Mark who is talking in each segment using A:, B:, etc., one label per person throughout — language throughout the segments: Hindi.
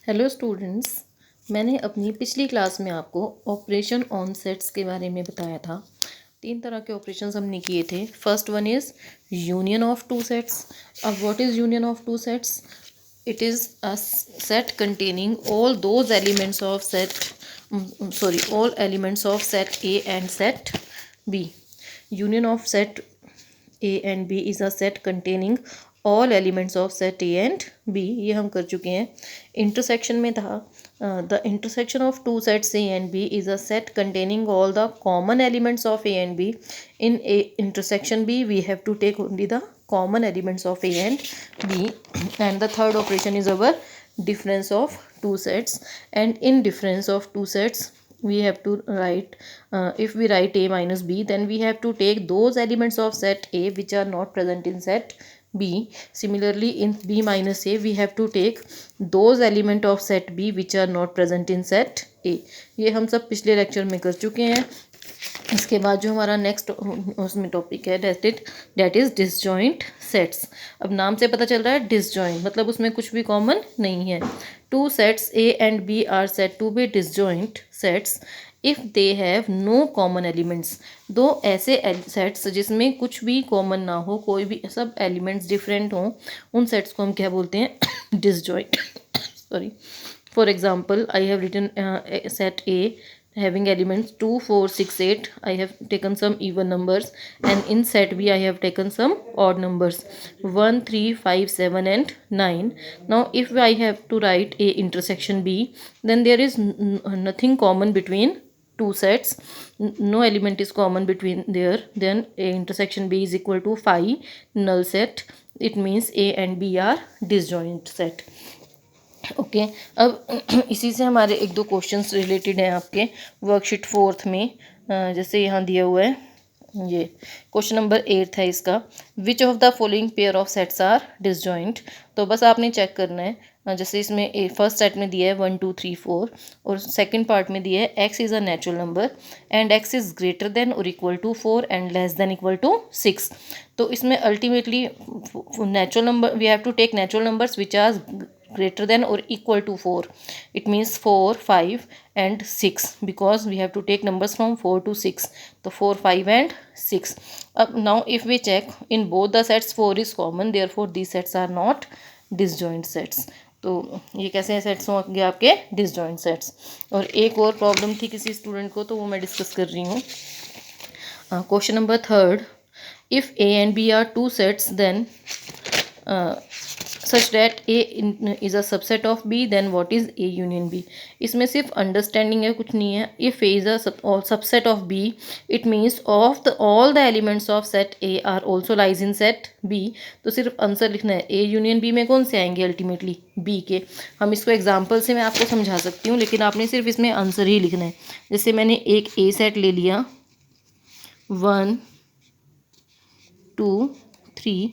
A: हेलो स्टूडेंट्स, मैंने अपनी पिछली क्लास में आपको ऑपरेशन ऑन सेट्स के बारे में बताया था। 3 तरह के ऑपरेशंस हमने किए थे। First one is union of two sets. अब what is union of two sets? It is a set containing all those elements of all elements of set A and set B. Union of set A and B is a set containing all elements of set A and B. ये हम कर चुके हैं। इंटरसेक्शन में था the intersection of two sets A and B is a set containing all the common elements of A and B. In A intersection B, we have to take only the common elements of A and B. And the third operation is our difference of two sets. And in difference of two sets, we have to write, if we write A minus B, then we have to take those elements of set A which are not present in set B. Similarly, in B minus A, we have to take those element of set B which are not present in set A. ये हम सब पिछले लेक्चर में कर चुके हैं। इसके बाद जो हमारा नेक्स्ट उसमें टॉपिक है दैट इज़ डिसजॉइंट सेट्स। अब नाम से पता चल रहा है डिसजॉइंट मतलब उसमें कुछ भी कॉमन नहीं है। Two sets A and B are set to be disjoint sets if they have no common elements. दो ऐसे सेट्स जिसमें कुछ भी कॉमन ना हो, कोई भी सब एलिमेंट्स डिफरेंट हों, उन सेट्स को हम क्या बोलते हैं? Disjoint. Sorry, for example, I have written set A having elements 2 4 6 8. I have taken some even numbers, and in set B I have taken some odd numbers 1 3 5 7 and 9. Now if I have to write A intersection B, then there is nothing common between two sets. No element is common between there. Then A intersection B is equal to phi, null set. It means A and B are disjoint set. Okay अब इसी से हमारे एक दो क्वेश्चंस रिलेटेड हैं आपके वर्कशीट 4 में। जैसे यहाँ दिया हुआ है, ये क्वेश्चन नंबर 8 है इसका। Which of the following pair of sets are disjoint. तो बस आपने चेक करना है। जैसे इसमें फर्स्ट सेट में दिया है 1 2 3 4 और सेकंड पार्ट में दिया है x is a natural number and x is greater than और equal to 4 and less than equal to 6। तो इसमें ultimately natural number we have to take natural numbers which are greater than or equal to 4. It means 4 5 and 6 because we have to take numbers from 4 to 6. So 4 5 and 6. Now if we check in both the sets 4 is common, therefore these sets are not disjoint sets. तो ये कैसे सेट्स होंगे आपके? Disjoint sets. और एक और प्रॉब्लम थी किसी स्टूडेंट को, तो वो मैं डिस्कस कर रही हूँ। Question number 3, if A and B are two sets then such that A is a subset of B, then what is A union B? इसमें सिर्फ अंडरस्टैंडिंग है, कुछ नहीं है। If A is a subset of B, it means of all the elements of set A are also lies in set B. तो सिर्फ आंसर लिखना है। A union B में कौन से आएंगे? अल्टीमेटली B के। हम इसको एग्जाम्पल से मैं आपको समझा सकती हूँ, लेकिन आपने सिर्फ इसमें आंसर ही लिखना है। जैसे मैंने एक A सेट ले लिया 1 2 3,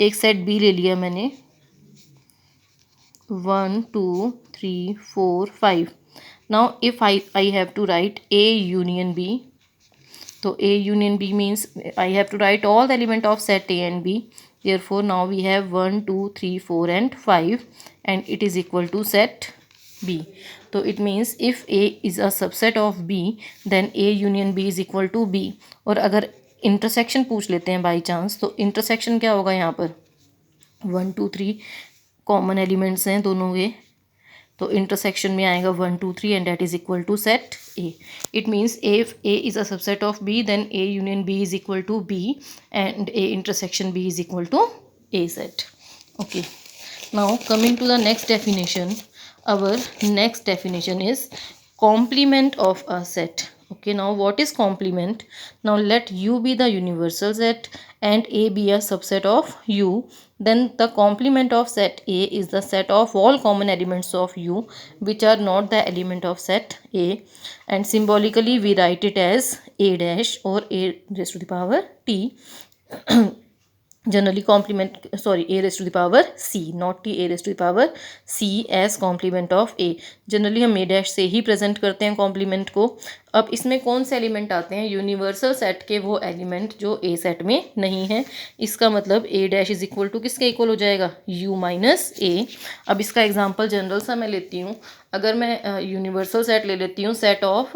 A: एक सेट B ले लिया मैंने 1 2 3 4 5. Now if I have to write A union B, so A union B means I have to write all the element of set A and B. Therefore now we have 1 2 3 4 and 5 and it is equal to set B. So it means if A is a subset of B, then A union B is equal to B. और अगर इंटरसेक्शन पूछ लेते हैं बाई चांस, तो इंटरसेक्शन क्या होगा यहाँ पर? 1 2 3 कॉमन एलिमेंट्स हैं दोनों के, तो इंटरसेक्शन में आएगा 1 2 3 and that is equal to set A. It means if A is a subset of B, then A union B is equal to B and A intersection B is equal to A set. Okay, now coming to the next definition. our next definition is complement of a set. Okay, now what is complement? Now let U be the universal set and A be a subset of U. Then the complement of set A is the set of all common elements of U which are not the element of set A, and symbolically we write it as A dash or A raised to the power T. Generally complement sorry A raise to the power C, not T, A raise to the power C as complement of A. Generally हम ए डैश से ही प्रेजेंट करते हैं कॉम्प्लीमेंट को। अब इसमें कौन से एलिमेंट आते हैं? यूनिवर्सल सेट के वो एलिमेंट जो ए सेट में नहीं है। इसका मतलब ए डैश इज इक्वल टू किसके इक्वल हो जाएगा? यू माइनस ए। अब इसका एग्जांपल जनरल सा मैं लेती हूँ। अगर मैं यूनिवर्सल सेट ले लेती हूँ, सेट ऑफ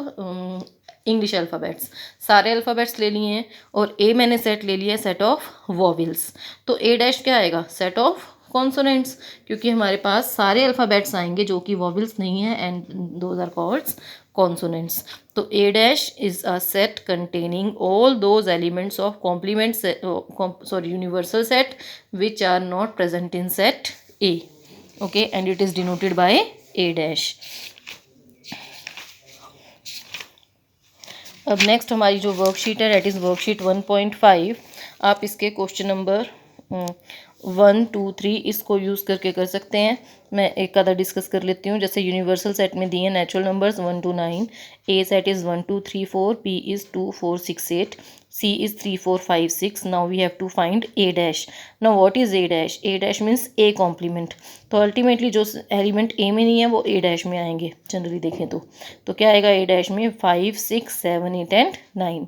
A: इंग्लिश अल्फ़ाबेट्स, सारे अल्फ़ाबेट्स ले लिए हैं, और ए मैंने सेट ले लिया है सेट ऑफ वॉवेल्स, तो ए डैश क्या आएगा? सेट ऑफ कॉन्सोनेंट्स, क्योंकि हमारे पास सारे अल्फ़ाबेट्स आएंगे जो कि वॉवेल्स नहीं है, and those are called consonants. तो A dash is a set containing all those elements of complement sorry universal set which are not present in set A. Okay, and it is denoted by A dash. अब नेक्स्ट हमारी जो वर्कशीट है डेट इज़ वर्कशीट 1.5। आप इसके क्वेश्चन नंबर 1, 2, 3 इसको यूज़ करके कर सकते हैं। मैं एक आधा डिस्कस कर लेती हूँ। जैसे यूनिवर्सल सेट में दिए हैं natural numbers 1 to 9, A set is 1 2 3 4, B is 2 4 6 8, C is 3 4 5 6. Now we have to find A dash. Now what is A dash? A dash means A complement. तो अल्टीमेटली जो एलिमेंट ए में नहीं है वो ए डैश में आएंगे जनरली देखें तो क्या आएगा ए डैश में? 5 6 7 8 एंड 9।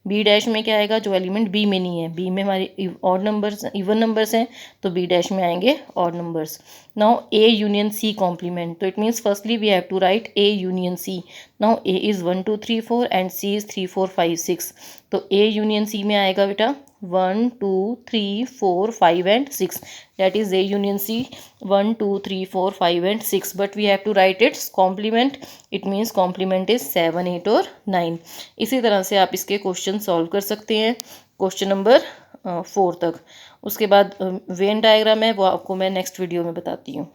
A: बी डैश में क्या आएगा? जो एलिमेंट बी में नहीं है, बी में हमारे ऑड नंबर्स इवन नंबर्स हैं, तो बी डैश में आएंगे odd numbers. Now A union C complement, तो it means firstly we have to write A union C. Now A is 1 2 3 4 and C is 3 4 5 6, तो ए यूनियन सी में आएगा बेटा 1 2 3 4 5 and 6, that is A union C 1 2 3 4 5 and 6, but we have to write its complement. It means complement is 7 8 और 9। इसी तरह से आप इसके क्वेश्चन सॉल्व कर सकते हैं क्वेश्चन नंबर 4 तक। उसके बाद वेन डायग्राम है वो आपको मैं नेक्स्ट वीडियो में बताती हूँ।